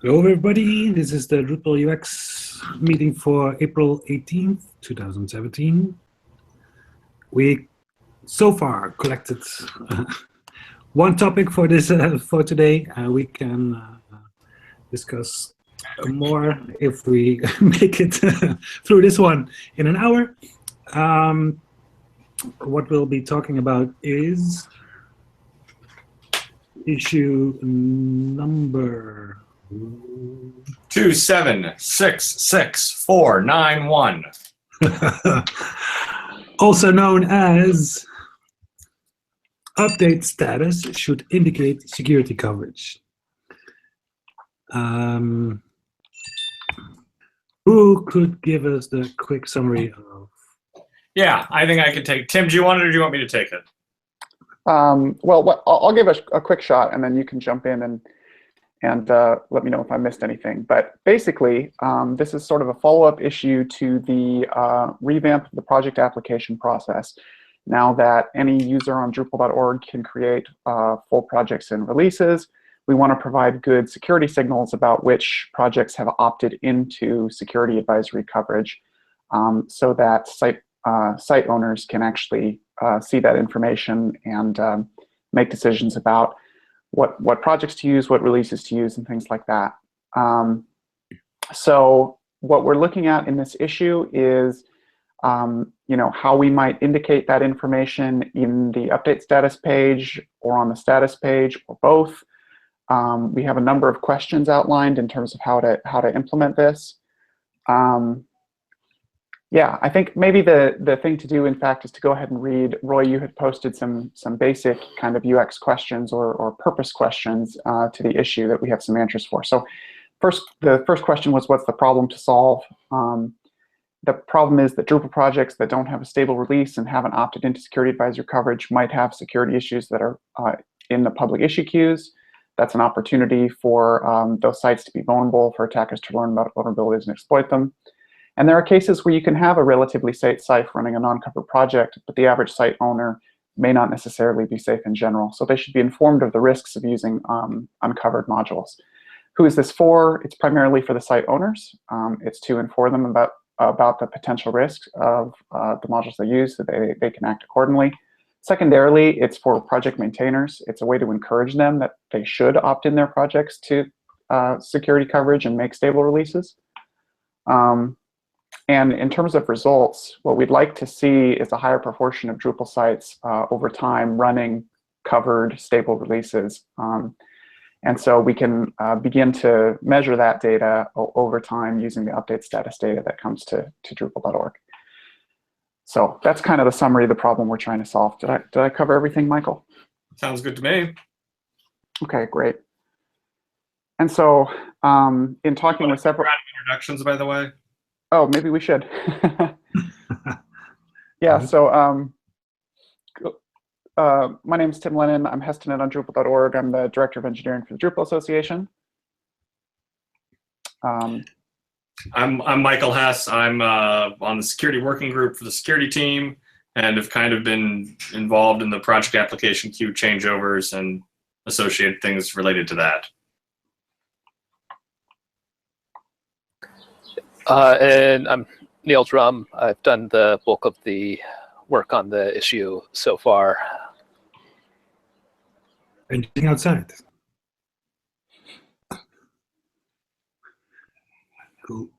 Hello, everybody. This is the Drupal UX meeting for April 18th, 2017. We so far collected one topic for this for today. We can discuss more if we make it through this one in an hour. What we'll be talking about is issue number 2766491. Also known as update status should indicate security coverage. Who could give us the quick summary of? Yeah, I think I could take. Tim, do you want it or do you want me to take it? Well, I'll give a quick shot, and then you can jump in and let me know if I missed anything. But basically, this is sort of a follow-up issue to the revamp of the project application process. Now that any user on Drupal.org can create full projects and releases, we want to provide good security signals about which projects have opted into security advisory coverage, so that site owners can actually see that information and make decisions about what projects to use, what releases to use, and things like that. So what we're looking at in this issue is how we might indicate that information in the update status page or on the status page or both. We have a number of questions outlined in terms of how to implement this. Yeah, I think maybe the thing to do, in fact, is to go ahead and read. Roy, you had posted some basic kind of UX questions or purpose questions to the issue that we have some answers for. So the first question was, what's the problem to solve? The problem is that Drupal projects that don't have a stable release and haven't opted into security advisor coverage might have security issues that are in the public issue queues. That's an opportunity for those sites to be vulnerable, for attackers to learn about vulnerabilities and exploit them. And there are cases where you can have a relatively safe site running a non-covered project, but the average site owner may not necessarily be safe in general. So they should be informed of the risks of using uncovered modules. Who is this for? It's primarily for the site owners. It's to inform them about the potential risks of the modules they use so they can act accordingly. Secondarily, it's for project maintainers. It's a way to encourage them that they should opt in their projects to security coverage and make stable releases. And in terms of results, what we'd like to see is a higher proportion of Drupal sites over time running covered, stable releases. And so we can begin to measure that data over time using the update status data that comes to Drupal.org. So that's kind of the summary of the problem we're trying to solve. Did I cover everything, Michael? Sounds good to me. Okay, great. And so in talking with several introductions, by the way. Oh, maybe we should. Yeah, so my name is Tim Lennon. I'm Hestonite on Drupal.org. I'm the Director of Engineering for the Drupal Association. I'm Michael Hess. I'm on the security working group for the security team and have kind of been involved in the project application queue changeovers and associated things related to that. And I'm Neil Drum. I've done the bulk of the work on the issue so far. Anything outside? Cool.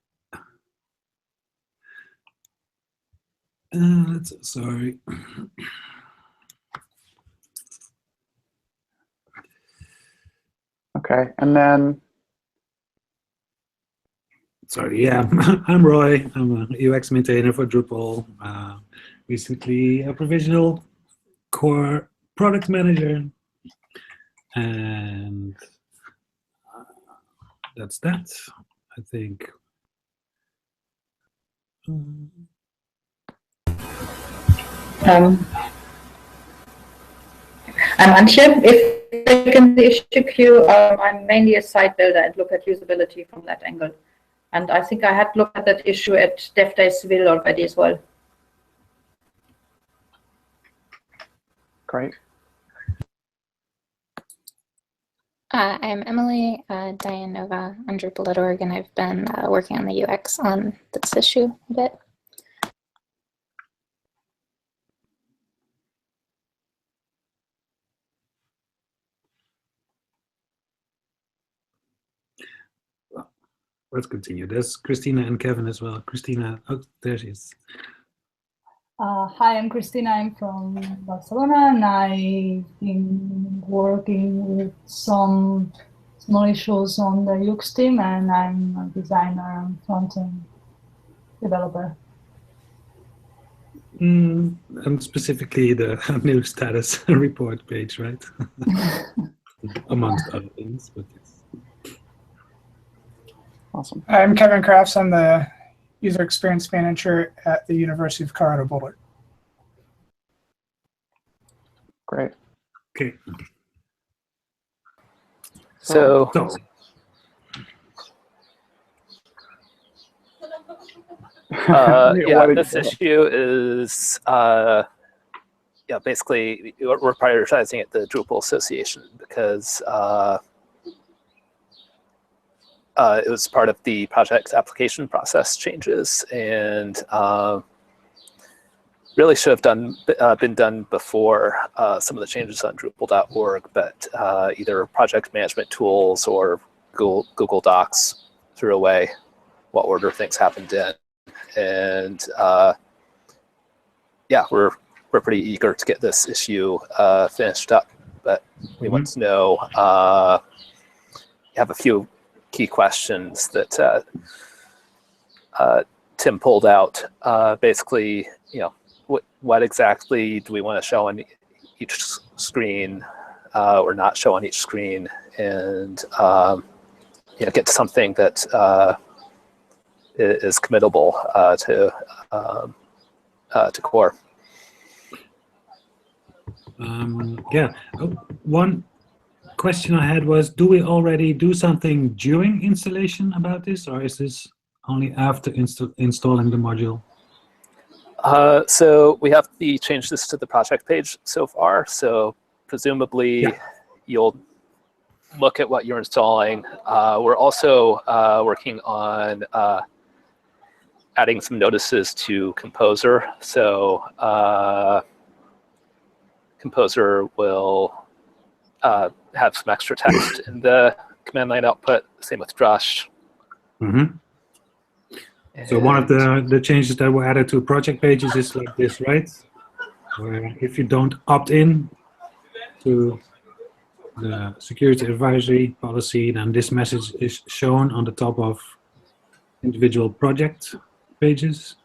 Sorry. Okay, and then. Sorry, yeah, I'm Roy. I'm a UX maintainer for Drupal. Recently a provisional core product manager. And that's that, I think. I'm Antje. If I can the issue queue, I'm mainly a site builder and look at usability from that angle. And I think I had looked at that issue at Dev Day Seville already as well. Great. I'm Emily Diane Nova on Drupal.org, and I've been working on the UX on this issue a bit. Let's continue. There's Christina and Kevin as well. Christina, oh, there she is. Hi, I'm Christina. I'm from Barcelona, and I've been working with some small issues on the UX team, and I'm a designer and front-end developer. And specifically the new status report page, right? Amongst other things, but yes. Awesome. I'm Kevin Crafts. I'm the user experience manager at the University of Colorado Boulder. Great. Okay. So, yeah, this issue is basically we're prioritizing at the Drupal Association because it was part of the project's application process changes, and really should have been done before some of the changes on Drupal.org, but either project management tools or Google Docs threw away what order things happened in, and yeah, we're pretty eager to get this issue finished up, but we want to know. Have a few key questions that Tim pulled out. Basically, what exactly do we want to show on each screen or not show on each screen, and get to something that is committable to core. Yeah. One question I had was, do we already do something during installation about this, or is this only after installing the module? So we have the changes to the project page so far. So presumably you'll look at what you're installing. We're also working on adding some notices to Composer. So Composer will have some extra text in the command line output. Same with Drush. Mm-hmm. So one of the changes that were added to project pages is like this, right? Where if you don't opt in to the security advisory policy, then this message is shown on the top of individual project pages.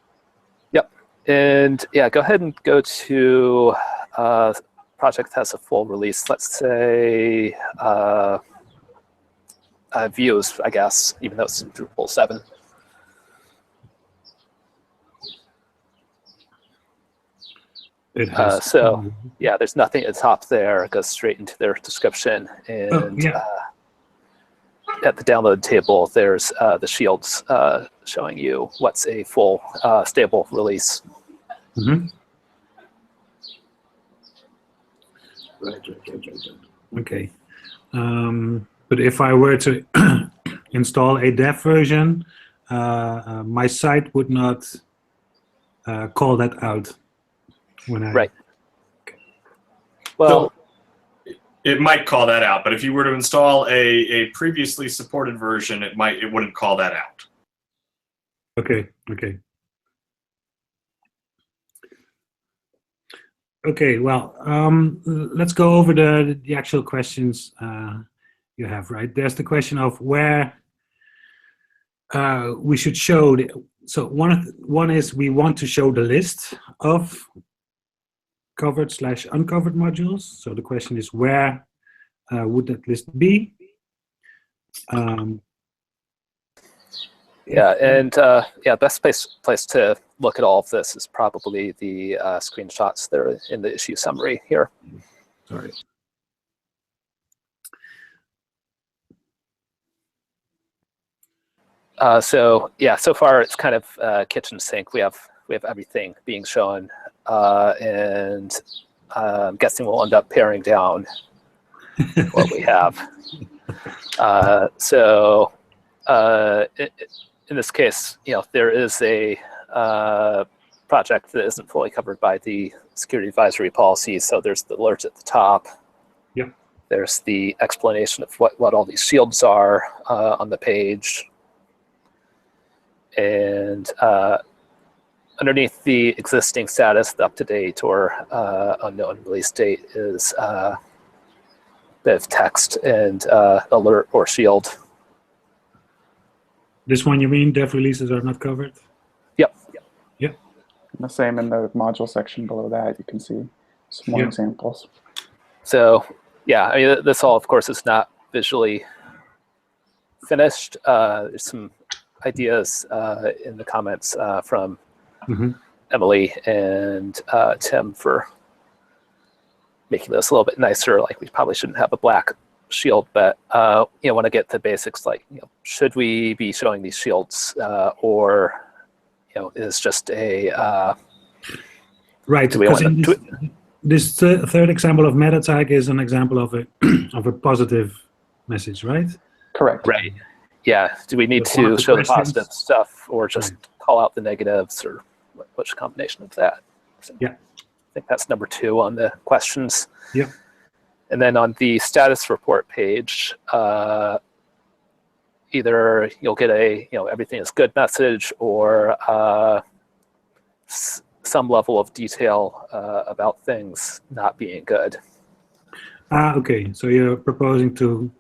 Yep. And yeah, go ahead and go to project has a full release. Let's say views, I guess, even though it's in Drupal 7. So yeah, there's nothing at the top there. It goes straight into their description, and at the download table, there's the shields showing you what's a full stable release. Mm-hmm. Right. Okay. But if I were to install a dev version, my site would not call that out. Right. Okay. Well, so it might call that out, but if you were to install a previously supported version, it wouldn't call that out. Okay. Okay. Well, let's go over the actual questions you have. Right. There's the question of where we should show. So one is we want to show the list of covered/uncovered modules. So the question is, where would that list be? Yeah, and best place to look at all of this is probably the screenshots that are in the issue summary here. Sorry. So yeah, so far it's kind of kitchen sink. We have everything being shown. And I'm guessing we'll end up paring down what we have. So in this case, there is a project that isn't fully covered by the security advisory policy. So there's the alert at the top. Yep. There's the explanation of what all these shields are on the page. And underneath the existing status, the up-to-date or unknown release date is a bit of text and alert or shield. This one you mean dev releases are not covered? Yep. Yep. And the same in the module section below that. You can see some more examples. So yeah, I mean, this all, of course, is not visually finished. There's some ideas in the comments from Emily and Tim for making this a little bit nicer. Like, we probably shouldn't have a black shield, but want to get the basics, like, should we be showing these shields, or is just a right? Do we want to this third example of meta tag is an example of a positive message, right? Correct. Right. Yeah. Do we need to show the positive stuff, or just call out the negatives, or which combination of that? So yeah. I think that's number 2 on the questions. Yeah. And then on the status report page, either you'll get a everything is good message, or some level of detail about things not being good. Okay, so you're proposing to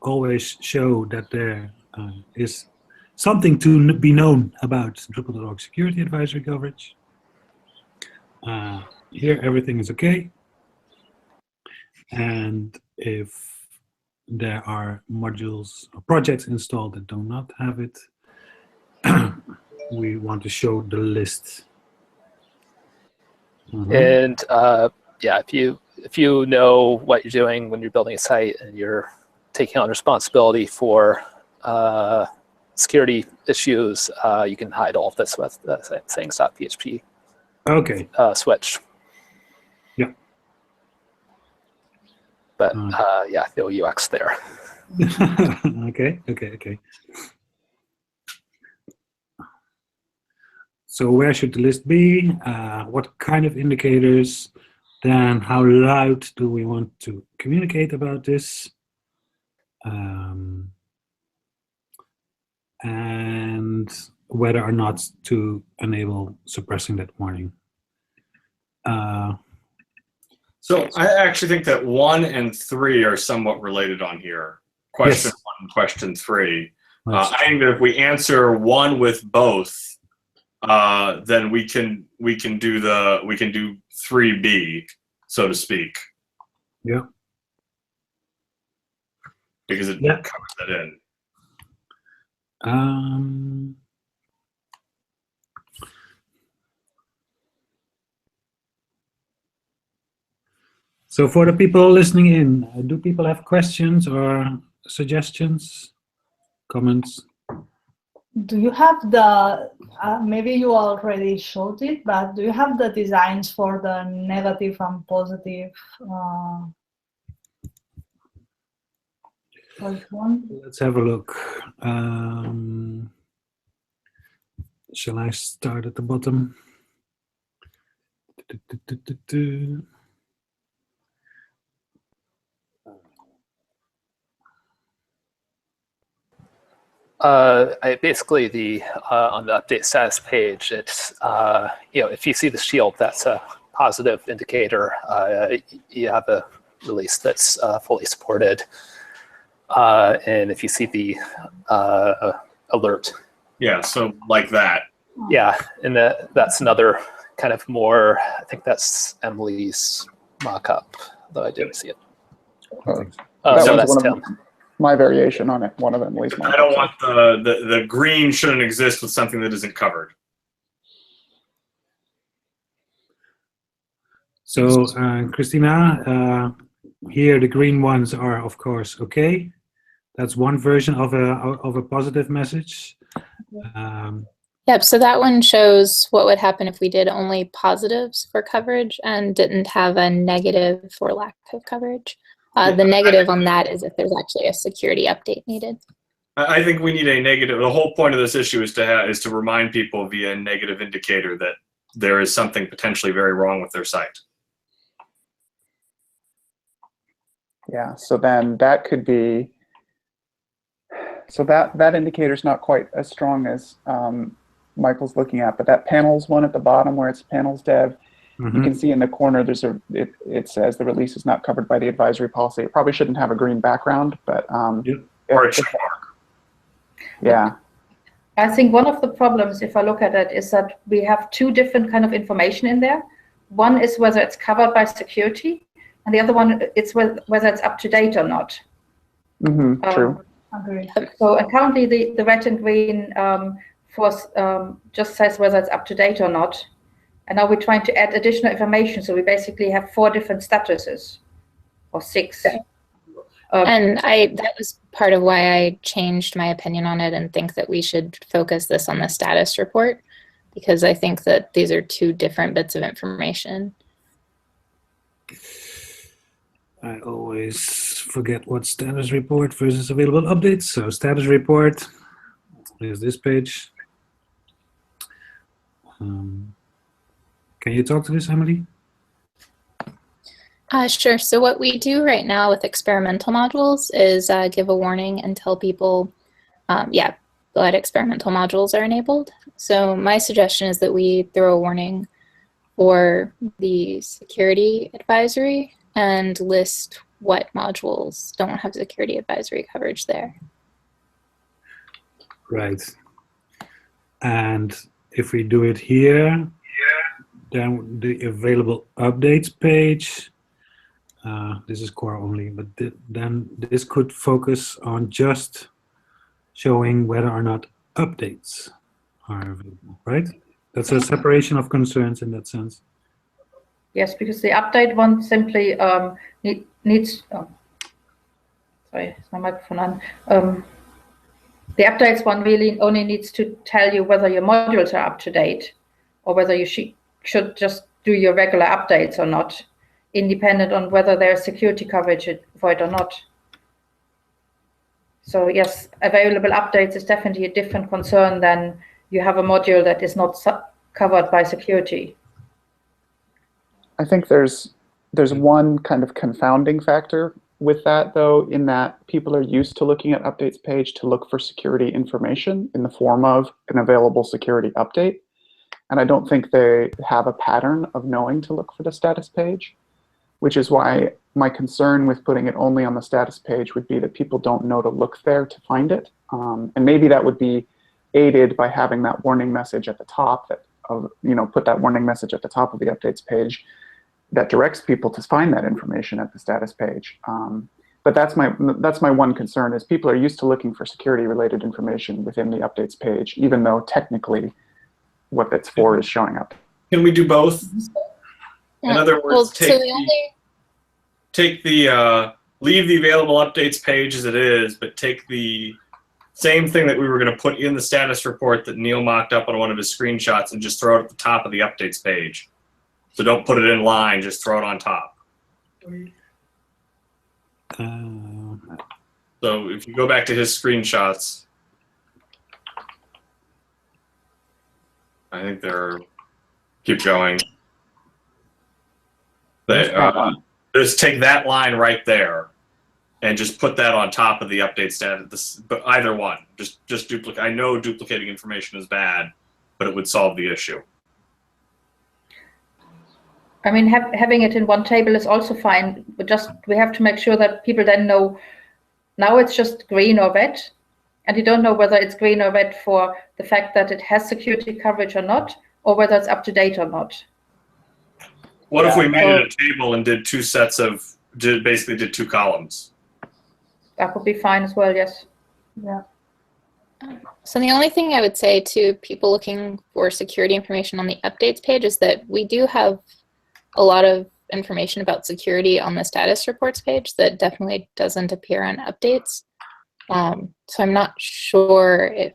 always show that there is something to be known about Drupal.org security advisory coverage. Here everything is okay. And if there are modules or projects installed that do not have it, we want to show the list. And yeah, if you know what you're doing when you're building a site and you're taking on responsibility for security issues, you can hide all of this with the things.php okay. switch. Yeah. But yeah, no UX there. Okay. So where should the list be? What kind of indicators? Then how loud do we want to communicate about this? And whether or not to enable suppressing that warning. So I actually think that 1 and 3 are somewhat related on here. Question 1 and question 3. I think that if we answer 1 with both, then we can do 3B, so to speak. Yeah. Because it covers that in. So for the people listening in, do people have questions or suggestions, comments? Do you have the, maybe you already showed it, but do you have the designs for the negative and positive first one? Let's have a look. Shall I start at the bottom? Basically, on the update status page, it's if you see the shield, that's a positive indicator. You have a release that's fully supported, and if you see the alert, yeah, so like that. Yeah, and that's another kind of more. I think that's Emily's mock-up, though I didn't see it. That so was that's one Tim. of my variation on it. One of Emily's. I don't want the green shouldn't exist with something that isn't covered. So Christina, here the green ones are of course okay. That's one version of a positive message. Yep, so that one shows what would happen if we did only positives for coverage and didn't have a negative for lack of coverage. The negative on that is if there's actually a security update needed. I think we need a negative. The whole point of this issue is to remind people via a negative indicator that there is something potentially very wrong with their site. Yeah, so then that could be, so that indicator is not quite as strong as Michael's looking at, but that panels one at the bottom where it's panels dev, you can see in the corner there's it says the release is not covered by the advisory policy. It probably shouldn't have a green background, but Or a check mark. Yeah. I think one of the problems, if I look at it, is that we have two different kind of information in there. One is whether it's covered by security, and the other one is whether it's up to date or not. True. Agree. So currently the red and green just says whether it's up to date or not. And now we're trying to add additional information. So we basically have 4 different statuses, or 6. And that was part of why I changed my opinion on it and think that we should focus this on the status report, because I think that these are 2 different bits of information. I always forget what status report versus available updates. So status report is this page. Can you talk to this, Emily? Sure. So what we do right now with experimental modules is give a warning and tell people, that experimental modules are enabled. So my suggestion is that we throw a warning for the security advisory and list what modules don't have security advisory coverage there. Right. And if we do it here, then the available updates page, this is core only, but then this could focus on just showing whether or not updates are available, right? That's a separation of concerns in that sense. Yes, because the update one simply needs. Sorry, is my microphone on? The updates one really only needs to tell you whether your modules are up to date, or whether you should just do your regular updates or not, independent on whether there's security coverage for it or not. So yes, available updates is definitely a different concern than you have a module that is not covered by security. I think there's one kind of confounding factor with that, though, in that people are used to looking at updates page to look for security information in the form of an available security update. And I don't think they have a pattern of knowing to look for the status page, which is why my concern with putting it only on the status page would be that people don't know to look there to find it. And maybe that would be aided by having that warning message at the top, put that warning message at the top of the updates page that directs people to find that information at the status page. But that's my one concern, is people are used to looking for security related information within the updates page, even though technically what that's for is showing up. Can we do both? In other words, leave the available updates page as it is, but take the same thing that we were going to put in the status report that Neil mocked up on one of his screenshots and just throw it at the top of the updates page. So don't put it in line, just throw it on top. So if you go back to his screenshots, I think keep going. Just take that line right there and just put that on top of the update status. But either one, just duplicate. I know duplicating information is bad, but it would solve the issue. I mean, having it in one table is also fine, but we have to make sure that people then know, now it's just green or red, and you don't know whether it's green or red for the fact that it has security coverage or not, or whether it's up to date or not. What if we made it a table and did 2 sets of, basically did 2 columns? That would be fine as well, yes. Yeah. So the only thing I would say to people looking for security information on the updates page is that we do have a lot of information about security on the status reports page that definitely doesn't appear on updates. So I'm not sure if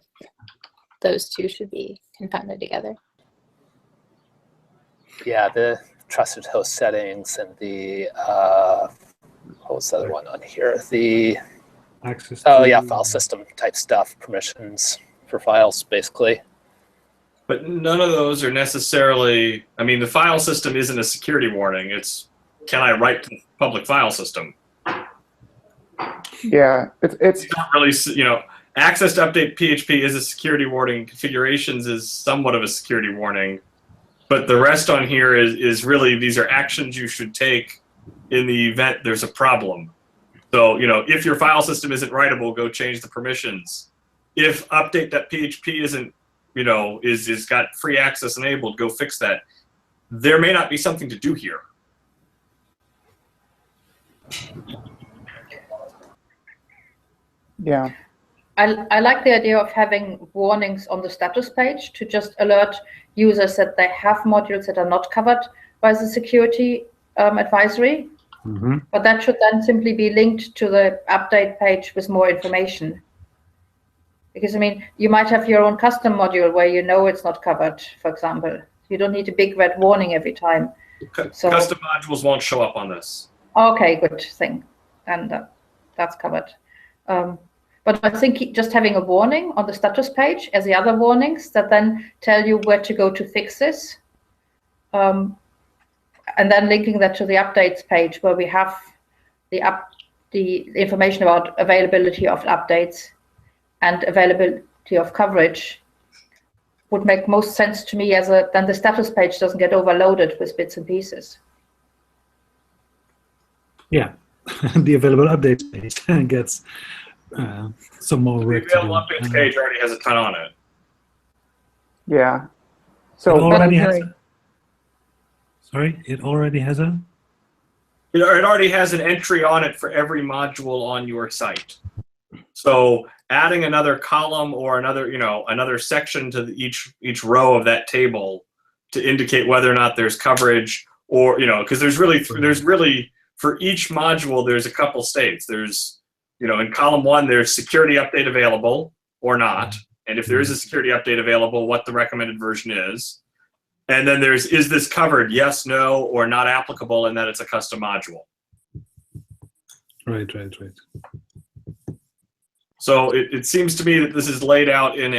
those 2 should be confounded together. Yeah, the trusted host settings and the was the other one on here? The Access oh to- yeah, file system type stuff, permissions for files, basically. But none of those are necessarily, I mean, the file system isn't a security warning. It's, can I write to the public file system? Yeah, it's It's not really, you know, access to update PHP is a security warning. Configurations is somewhat of a security warning. But the rest on here is really, these are actions you should take in the event there's a problem. So, you know, if your file system isn't writable, go change the permissions. If update.php isn't, you know, is got free access enabled, go fix that. There may not be something to do here. yeah. I like the idea of having warnings on the status page to just alert users that they have modules that are not covered by the security advisory. Mhm. But that should then simply be linked to the update page with more information. Because, I mean, you might have your own custom module where you know it's not covered, for example. You don't need a big red warning every time. So, Custom modules won't show up on this. okay, good thing. And that's covered. But I think just having a warning on the status page as the other warnings that then tell you where to go to fix this. And then linking that to the updates page where we have the information about availability of updates and availability of coverage would make most sense to me then the status page doesn't get overloaded with bits and pieces. Yeah, the available updates page gets some more The work to available do. updates page already has a ton on it. Yeah. It So what I'm already has hearing, Sorry, it already has a? It already has an entry on it for every module on your site. So adding another column or another, you know, another section to each row of that table to indicate whether or not there's coverage, or, you know, because there's really for each module there's a couple states. There's, you know, in column 1 there's security update available or not, and if there is a security update available, what the recommended version is. And then there's, is this covered? Yes, no, or not applicable, and that it's a custom module. Right. So it seems to me that this is laid out in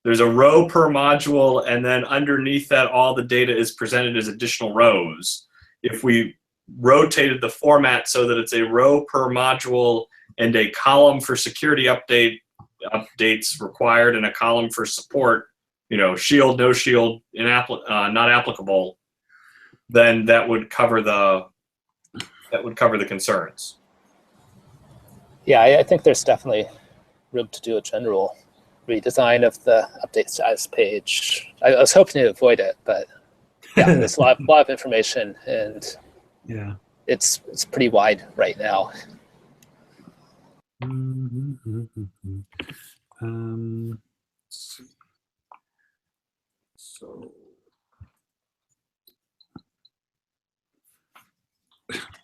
there's a row per module, and then underneath that all the data is presented as additional rows. If we rotated the format so that it's a row per module and a column for security updates required and a column for support, you know, shield, no shield, not applicable, then that would cover the concerns. Yeah, I think there's definitely room to do a general redesign of the update status page. I was hoping to avoid it, but yeah, there's a lot of information, and Yeah. it's pretty wide right now. So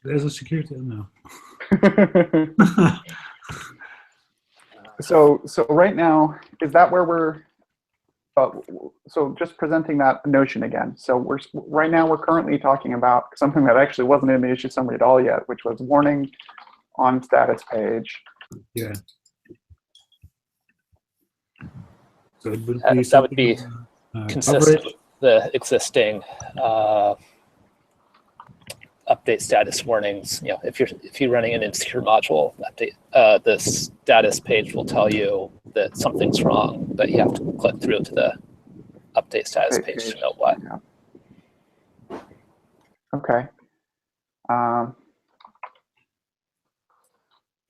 there's a security no. so right now, is that where we're? So just presenting that notion again. So right now we're currently talking about something that actually wasn't in the issue summary at all yet, which was warning on status page. Yeah. So it would That would be consistent coverage. with the existing update status warnings. You know, if you're running an insecure module update, the status page will tell you that something's wrong, but you have to click through to the update status page to know what. Yeah. Okay.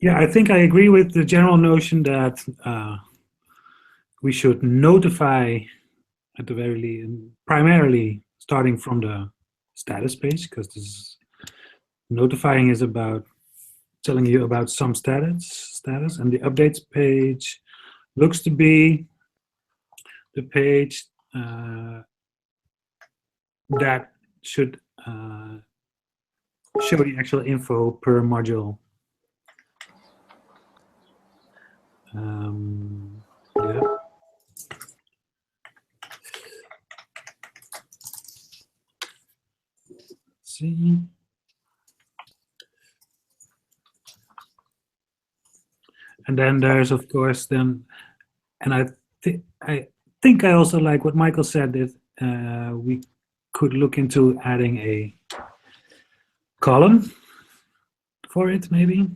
Yeah, I think I agree with the general notion that we should notify at the very least, primarily starting from the status page, because this notifying is about telling you about some status, and the updates page looks to be the page that should show the actual info per module. Yeah. See. And then there's, of course, then, and I think I also like what Michael said, that we could look into adding a column for it, maybe.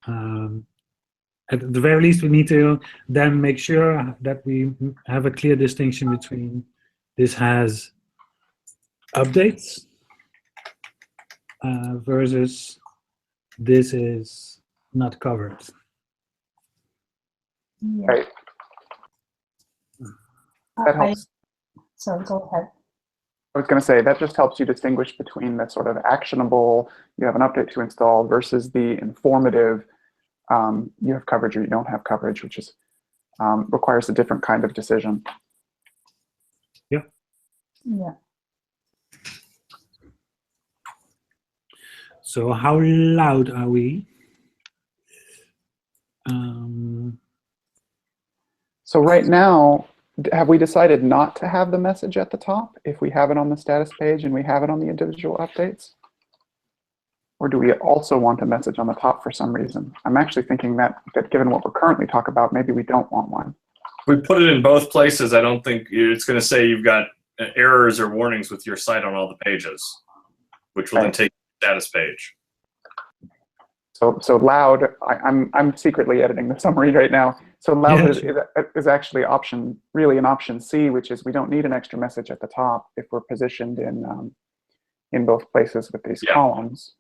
At the very least, we need to then make sure that we have a clear distinction between this has updates versus this is not covered. Yeah. Right. That helps. Sorry, go ahead. I was going to say that just helps you distinguish between the sort of actionable, you have an update to install, versus the informative, you have coverage or you don't have coverage, which is requires a different kind of decision. Yeah. Yeah. So how loud are we? So right now, have we decided not to have the message at the top if we have it on the status page and we have it on the individual updates? Or do we also want a message on the top for some reason? I'm actually thinking that given what we're currently talking about, maybe we don't want one. We put it in both places. I don't think it's going to say you've got errors or warnings with your site on all the pages, which will then take the status page. So loud, I'm secretly editing the summary right now. So loud is actually really an option C, which is we don't need an extra message at the top if we're positioned in both places with these columns.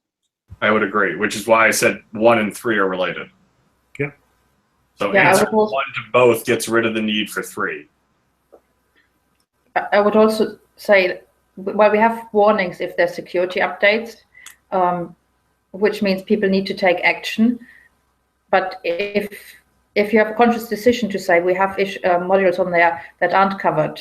I would agree, which is why I said 1 and 3 are related. Yeah. So answer 1 to both gets rid of the need for 3. I would also say, well, we have warnings if there's security updates, which means people need to take action. But if you have a conscious decision to say we have modules on there that aren't covered,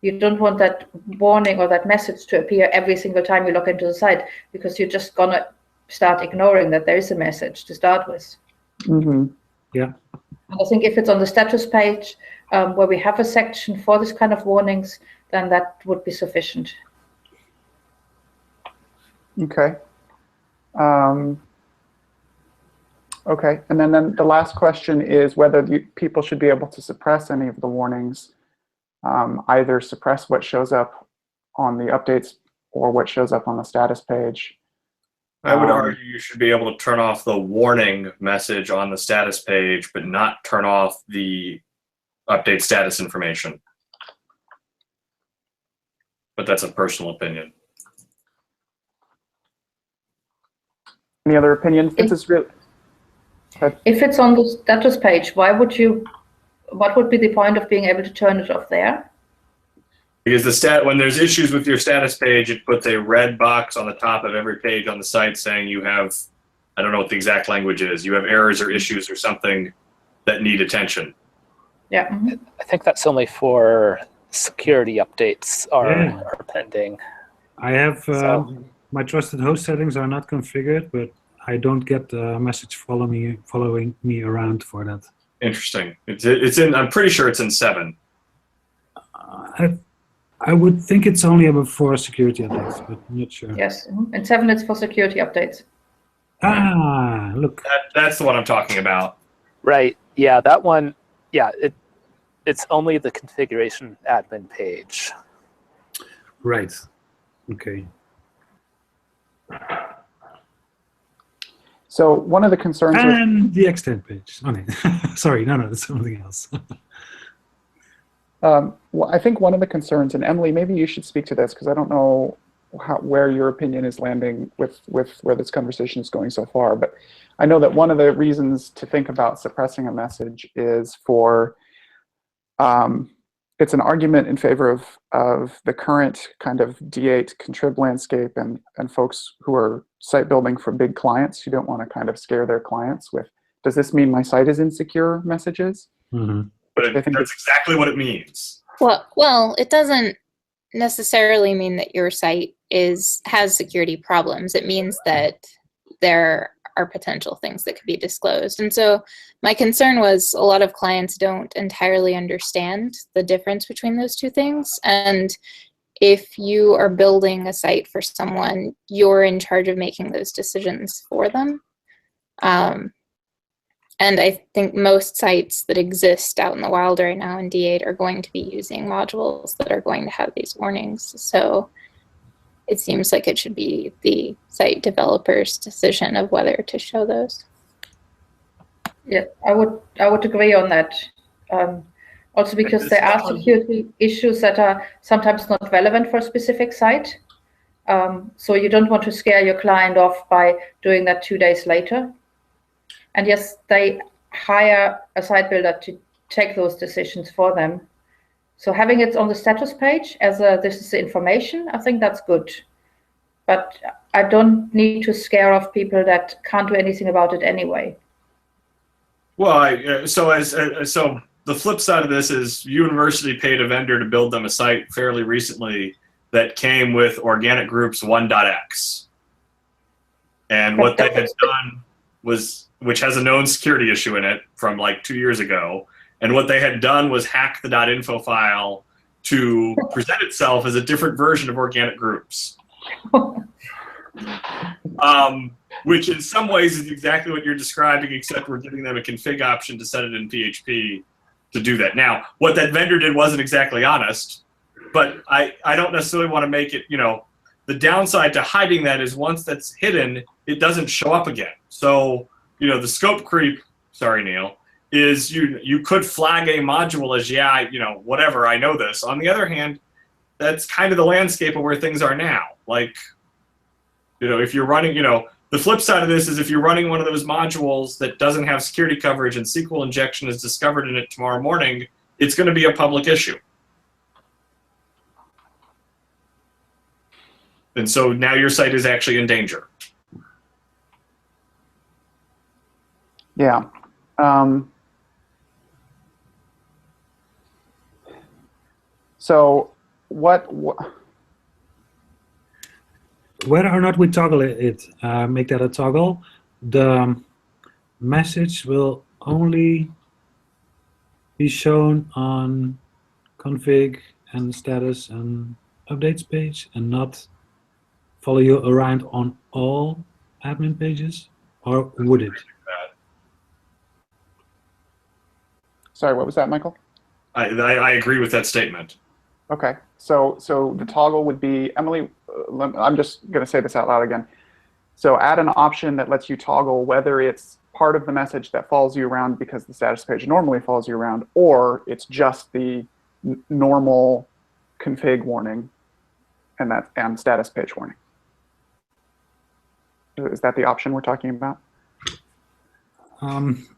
you don't want that warning or that message to appear every single time you log into the site, because you're just gonna start ignoring that there is a message to start with. Mm-hmm. Yeah. And I think if it's on the status page where we have a section for this kind of warnings, then that would be sufficient. Okay. Okay, and then the last question is whether people should be able to suppress any of the warnings, either suppress what shows up on the updates or what shows up on the status page. I would argue you should be able to turn off the warning message on the status page, but not turn off the update status information. But that's a personal opinion. Any other opinions? If it's on the status page, what would be the point of being able to turn it off there? Because when there's issues with your status page, it puts a red box on the top of every page on the site saying you have, I don't know what the exact language is, you have errors or issues or something that need attention. Yeah. Mm-hmm. I think that's only for security updates are pending. I have my trusted host settings are not configured, but I don't get a message following me around for that. Interesting. It's in. I'm pretty sure it's in 7. I would think it's only for security updates, but I'm not sure. Yes, and 7 it's for security updates. Ah, look. That's the one I'm talking about. Right. Yeah, that one. Yeah, it's only the configuration admin page. Right. Okay. So one of the concerns and the extent page. Oh, no. Sorry, no, that's something else. Well, I think one of the concerns, and Emily, maybe you should speak to this because I don't know where your opinion is landing with where this conversation is going so far, but I know that one of the reasons to think about suppressing a message is for, it's an argument in favor of the current kind of D8 contrib landscape and folks who are site building for big clients who don't want to kind of scare their clients with, does this mean my site is insecure messages? Mm-hmm. But that's exactly what it means. Well, it doesn't necessarily mean that your site has security problems. It means that there are potential things that could be disclosed. And so my concern was a lot of clients don't entirely understand the difference between those two things. And if you are building a site for someone, you're in charge of making those decisions for them. And I think most sites that exist out in the wild right now in D8 are going to be using modules that are going to have these warnings. So it seems like it should be the site developer's decision of whether to show those. Yeah, I would agree on that. Also because there are security issues that are sometimes not relevant for a specific site. So you don't want to scare your client off by doing that 2 days later. And yes, they hire a site builder to take those decisions for them. So having it on the status page as this is the information, I think that's good. But I don't need to scare off people that can't do anything about it anyway. Well, so the flip side of this is university paid a vendor to build them a site fairly recently that came with organic groups 1.x. And what they had done was, which has a known security issue in it from like 2 years ago, and what they had done was hack the .info file to present itself as a different version of organic groups. Which in some ways is exactly what you're describing, except we're giving them a config option to set it in PHP to do that. Now, what that vendor did wasn't exactly honest, but I don't necessarily want to make it, the downside to hiding that is once that's hidden, it doesn't show up again. So, the scope creep, sorry, Neil, is you could flag a module as, whatever, I know this. On the other hand, that's kind of the landscape of where things are now. Like, if you're running, the flip side of this is if you're running one of those modules that doesn't have security coverage and SQL injection is discovered in it tomorrow morning, it's going to be a public issue. And so now your site is actually in danger. Yeah. So what whether or not we toggle it, make that a toggle, the message will only be shown on config and status and updates page and not follow you around on all admin pages, or would it? Sorry, what was that, Michael? I agree with that statement. Okay, so the toggle would be, Emily, I'm just going to say this out loud again. So add an option that lets you toggle whether it's part of the message that follows you around because the status page normally follows you around, or it's just the normal config warning and status page warning. Is that the option we're talking about?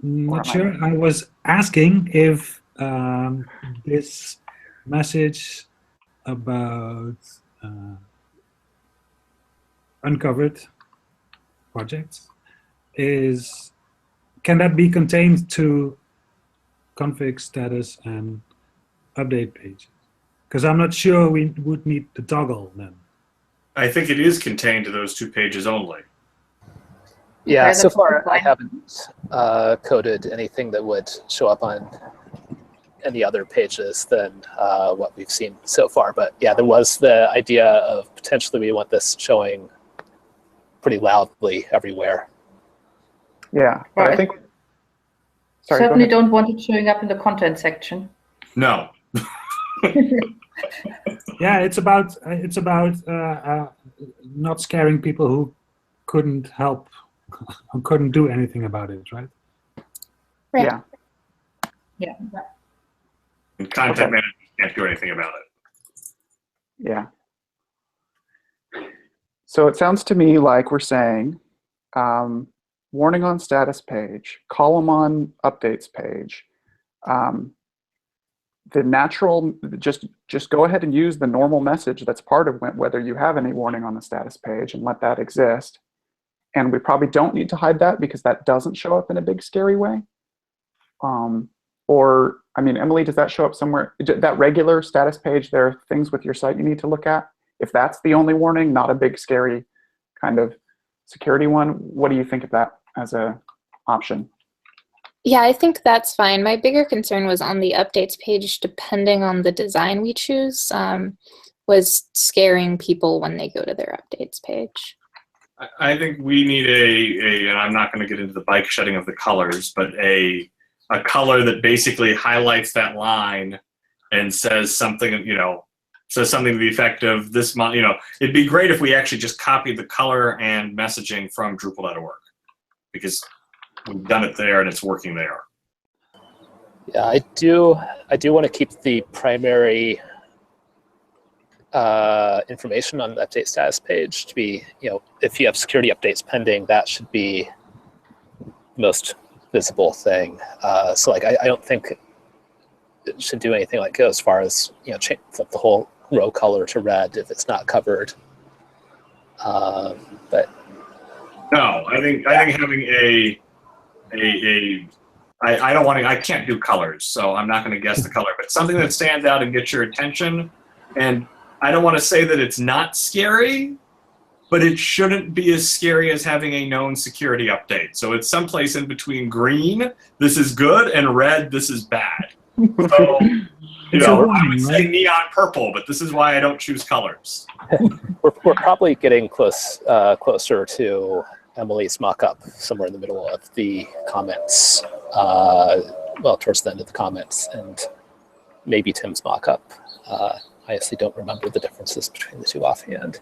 Not sure. I was asking if this message about uncovered projects can that be contained to config, status, and update pages? Because I'm not sure we would need the toggle then. I think it is contained to those 2 pages only. Yeah, so far I haven't coded anything that would show up on any other pages than what we've seen so far. But yeah, there was the idea of potentially we want this showing pretty loudly everywhere. Yeah, but I think... Sorry, certainly don't want it showing up in the content section. No. Yeah, it's about not scaring people who couldn't help, who couldn't do anything about it, right? Right. Yeah. Yeah. And content managers can't do anything about it. Yeah. So it sounds to me like we're saying warning on status page, column on updates page. The natural, just go ahead and use the normal message that's part of whether you have any warning on the status page and let that exist. And we probably don't need to hide that because that doesn't show up in a big scary way. Or, I mean, Emily, does that show up somewhere? That regular status page, there are things with your site you need to look at. If that's the only warning, not a big scary kind of security one, what do you think of that as an option? Yeah, I think that's fine. My bigger concern was on the updates page, depending on the design we choose, was scaring people when they go to their updates page. I think we need and I'm not going to get into the bike shedding of the colors, but a color that basically highlights that line and says something, says something to the effect of this month. It'd be great if we actually just copied the color and messaging from Drupal.org, because we've done it there and it's working there. Yeah, I do want to keep the primary information on the update status page to be, if you have security updates pending, that should be the most visible thing. So like, I don't think it should do anything like go as far as, flip the whole row color to red if it's not covered. But no, I think having I can't do colors, so I'm not going to guess the color, but something that stands out and gets your attention. And I don't want to say that it's not scary, but it shouldn't be as scary as having a known security update. So it's someplace in between green, this is good, and red, this is bad. So, I would say neon purple, but this is why I don't choose colors. we're probably getting closer to Emily's mock-up, somewhere in the middle of the comments. Well, towards the end of the comments, and maybe Tim's mock-up. I honestly don't remember the differences between the two offhand.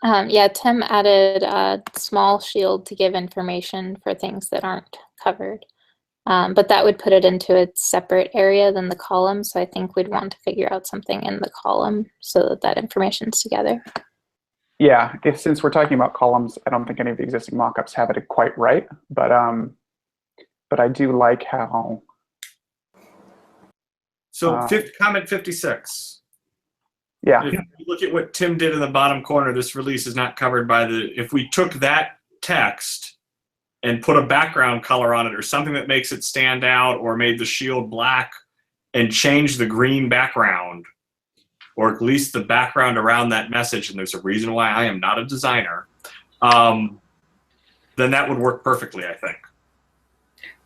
Yeah, Tim added a small shield to give information for things that aren't covered. But that would put it into a separate area than the column. So I think we'd want to figure out something in the column so that information's together. Yeah, since we're talking about columns, I don't think any of the existing mockups have it quite right, but I do like how. So comment 56. Yeah. If you look at what Tim did in the bottom corner, this release is not covered by if we took that text and put a background color on it or something that makes it stand out, or made the shield black and change the green background, or at least the background around that message, and there's a reason why I am not a designer, then that would work perfectly, I think.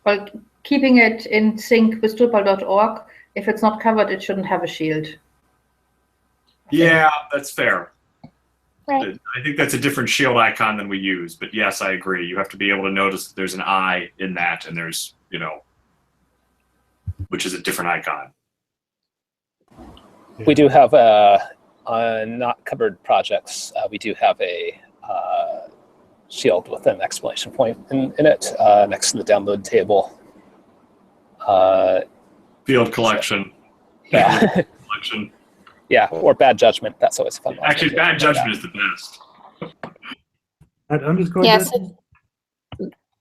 Well, keeping it in sync with Drupal.org, if it's not covered, it shouldn't have a shield. Yeah, that's fair. Right. I think that's a different shield icon than we use, but yes, I agree. You have to be able to notice that there's an eye in that, and there's, which is a different icon. We do have on not covered projects, we do have a shield with an exclamation point in it next to the download table. Field collection. Yeah. Collection. Yeah, or bad judgment. That's always a fun one. Actually, bad judgment is the best. That underscore. Yes.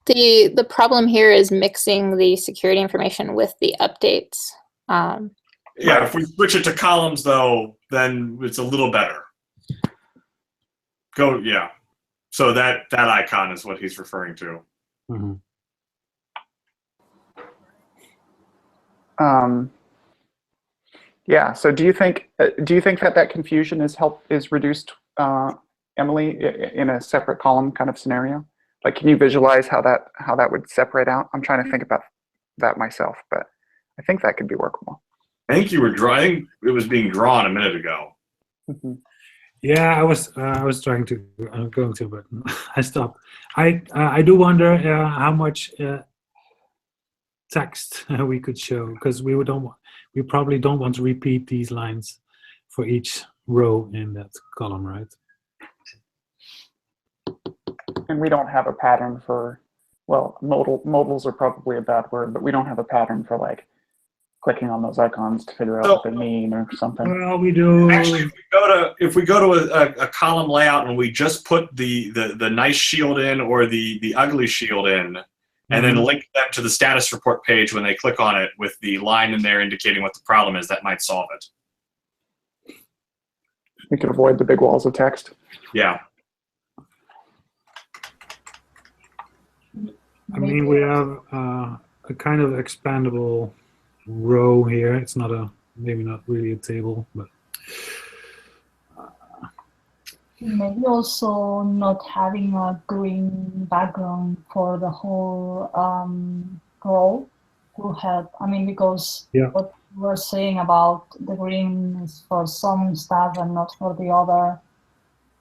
The problem here is mixing the security information with the updates. Yeah, if we switch it to columns, though, then it's a little better. Yeah. So that icon is what he's referring to. Mm-hmm. Yeah. So do you think that confusion is reduced, Emily, in a separate column kind of scenario? Like, can you visualize how that would separate out? I'm trying to think about that myself, but I think that could be workable. I think you were drawing. It was being drawn a minute ago. Mm-hmm. Yeah, I was trying to going to, but I stopped. I do wonder how much text we could show, because we probably don't want to repeat these lines for each row in that column, right? And we don't have a pattern for, well, modals are probably a bad word, but we don't have a pattern for like clicking on those icons to figure out what they mean or something. Well, we do. Actually, if we go to a column layout and we just put the nice shield in or the ugly shield in, and then link them to the status report page when they click on it with the line in there indicating what the problem is, that might solve it. We could avoid the big walls of text. Yeah. I mean, we have a kind of expandable row here. It's maybe not really a table, but Maybe also not having a green background for the whole row will help. I mean, because were saying about the green is for some stuff and not for the other.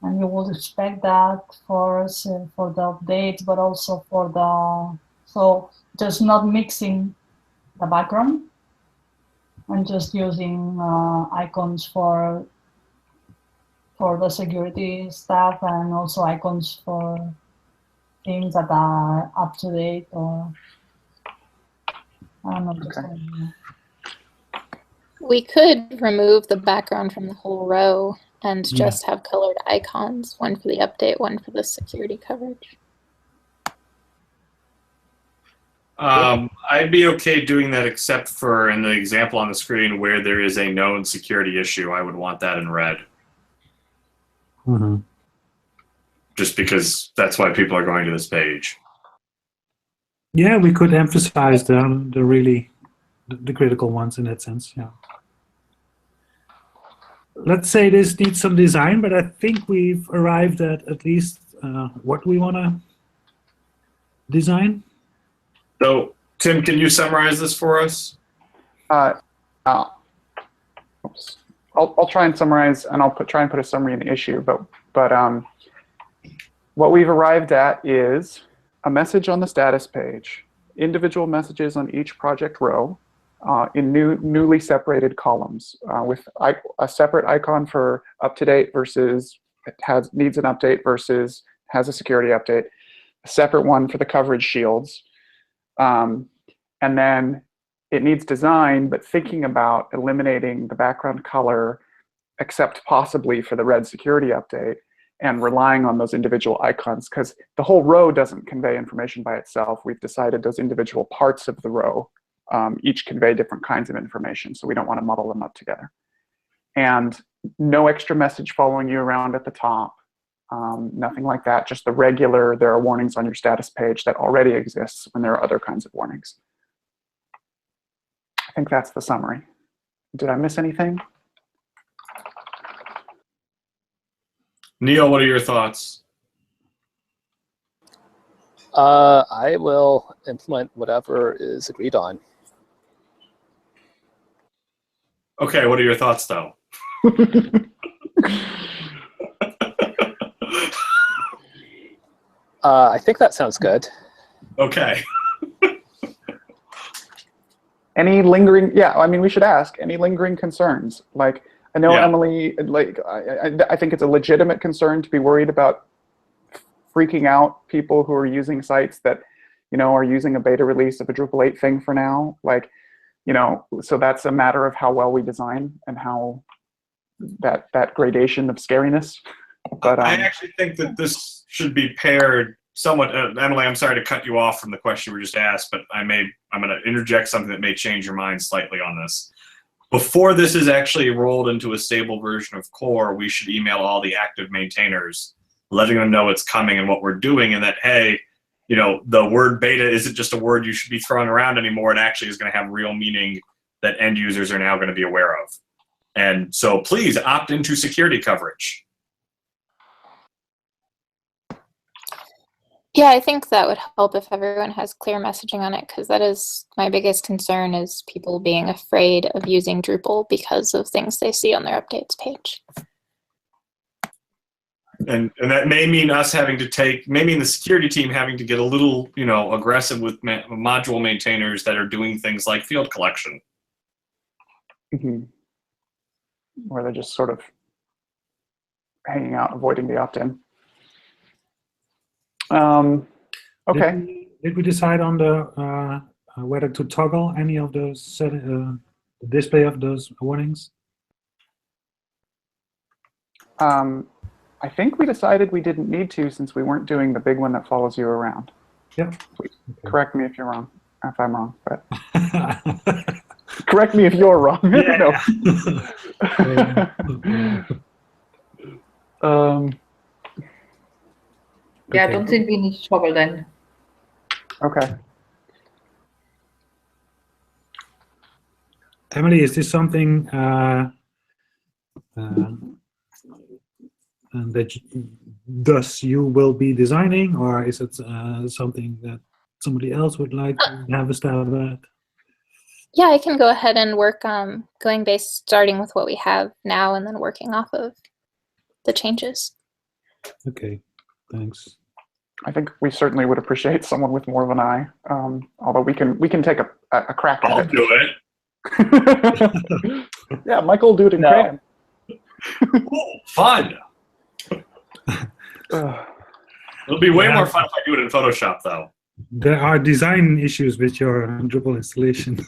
And you would expect that for the updates, but also for so just not mixing the background and just using icons for the security stuff and also icons for things that are up to date or I don't know. Just We could remove the background from the whole row and just have colored icons, one for the update, one for the security coverage. I'd be okay doing that except for in the example on the screen where there is a known security issue. I would want that in red. Mm-hmm. Just because that's why people are going to this page. Yeah, we could emphasize the critical ones in that sense. Yeah. Let's say this needs some design, but I think we've arrived at least what we want to design. So, Tim, can you summarize this for us? I'll try and summarize, and I'll try and put a summary in the issue. But what we've arrived at is a message on the status page, individual messages on each project row in newly separated columns with a separate icon for up to date versus needs an update versus has a security update, a separate one for the coverage shields. And then it needs design, but thinking about eliminating the background color, except possibly for the red security update, and relying on those individual icons, because the whole row doesn't convey information by itself. We've decided those individual parts of the row each convey different kinds of information, so we don't want to muddle them up together. And no extra message following you around at the top. Nothing like that, just the regular, there are warnings on your status page that already exists when there are other kinds of warnings. I think that's the summary. Did I miss anything? Neil, what are your thoughts? I will implement whatever is agreed on. Okay, what are your thoughts, though? I think that sounds good. Okay. Any lingering, yeah, I mean, we should ask, any lingering concerns? Like, I know, Yeah. Emily, like, I think it's a legitimate concern to be worried about freaking out people who are using sites that, you know, are using a beta release of a Drupal 8 thing for now. Like, you know, so that's a matter of how well we design and how that gradation of scariness. But I actually think that this should be paired somewhat. Emily, I'm sorry to cut you off from the question we just asked, but I'm going to interject something that may change your mind slightly on this. Before this is actually rolled into a stable version of core, we should email all the active maintainers, letting them know it's coming and what we're doing, and that, hey, you know, the word beta isn't just a word you should be throwing around anymore. It actually is going to have real meaning that end users are now going to be aware of. And so please opt into security coverage. Yeah, I think that would help if everyone has clear messaging on it, because that is my biggest concern, is people being afraid of using Drupal because of things they see on their updates page. And that may mean us having to may mean the security team having to get a little, you know, aggressive with module maintainers that are doing things like field collection. mm-hmm. Where they're just sort of hanging out, avoiding the opt-in. Okay. Did we decide on the whether to toggle any of those the display of those warnings? I think we decided we didn't need to, since we weren't doing the big one that follows you around. Yep. Please, correct me if you're wrong, if I'm wrong, but correct me if you're wrong. Yeah. Yeah, I Okay. don't think we need to toggle then. Okay. Emily, is this something that you will be designing, or is it something that somebody else would like to have a stab at? Yeah, I can go ahead and work starting with what we have now and then working off of the changes. Okay, thanks. I think we certainly would appreciate someone with more of an eye, although we can take a crack at I'll it. do it. Yeah, Michael will do it in No. crayon. Cool. Fun. It'll be way Yeah. more fun if I do it in Photoshop, though. There are design issues with your Drupal installation.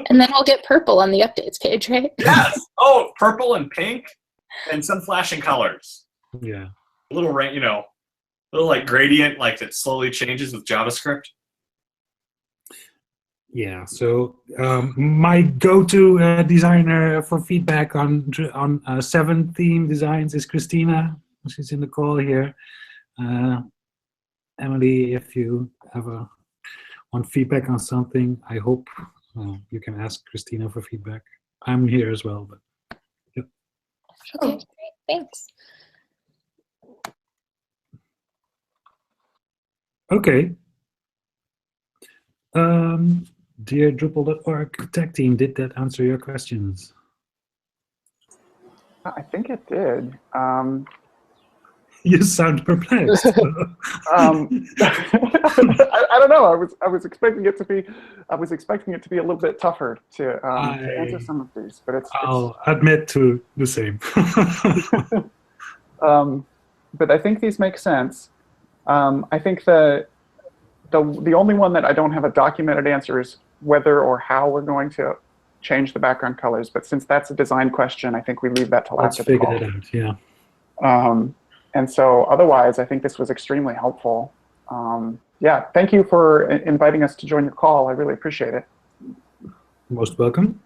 And then we'll get purple on the updates page, right? Yes. Oh, purple and pink, and some flashing colors. Yeah. A little rain, little like gradient, like that slowly changes with JavaScript. Yeah. So my go-to designer for feedback on 7 theme designs is Christina. She's in the call here. Emily, if you want feedback on something, I hope you can ask Christina for feedback. I'm here as well, but yeah. Okay, great, thanks. Okay. Dear Drupal.org tech team, did that answer your questions? I think it did. You sound perplexed. I don't know. I was expecting it to be. I was expecting it to be a little bit tougher to answer some of these, but I'll admit to the same. But I think these make sense. I think the only one that I don't have a documented answer is whether or how we're going to change the background colors. But since that's a design question, I think we leave that till Let's after the figure call. it out. Yeah. And so otherwise, I think this was extremely helpful. Yeah, thank you for inviting us to join your call. I really appreciate it. Most welcome.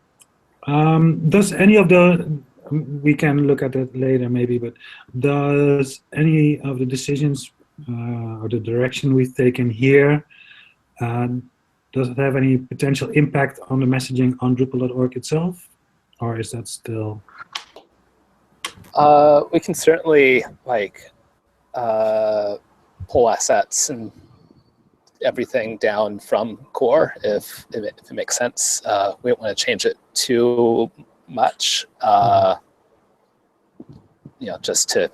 Does any of the, we can look at it later maybe, but does any of the decisions or the direction we've taken here, does it have any potential impact on the messaging on Drupal.org itself? Or is that still? We can certainly pull assets and everything down from core if it makes sense. We don't want to change it too much, just to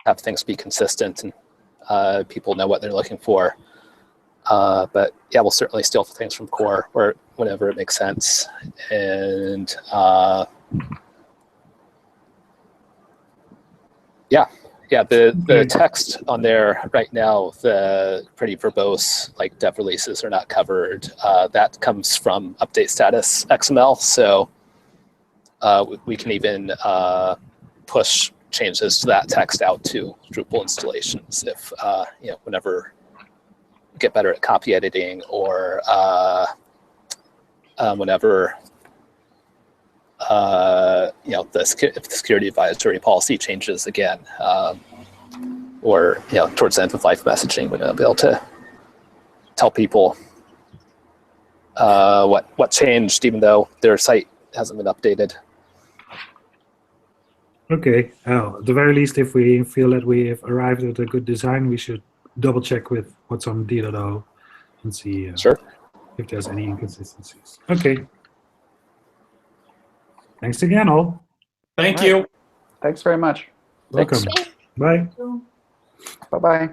have things be consistent and people know what they're looking for. But yeah, we'll certainly steal things from core whenever it makes sense. And the text on there right now, the pretty verbose, like dev releases are not covered. That comes from update status XML, so we can even push changes to that text out to Drupal installations if whenever we get better at copy editing or whenever if the security advisory policy changes again, or towards the end of life messaging, we're going to be able to tell people what changed, even though their site hasn't been updated. Okay. At the very least, if we feel that we have arrived at a good design, we should double check with what's on D.O and see Sure. if there's any inconsistencies. Okay. Thanks again, all. Thank All right. you. Thanks very much. Welcome. Thanks. Bye. Bye-bye.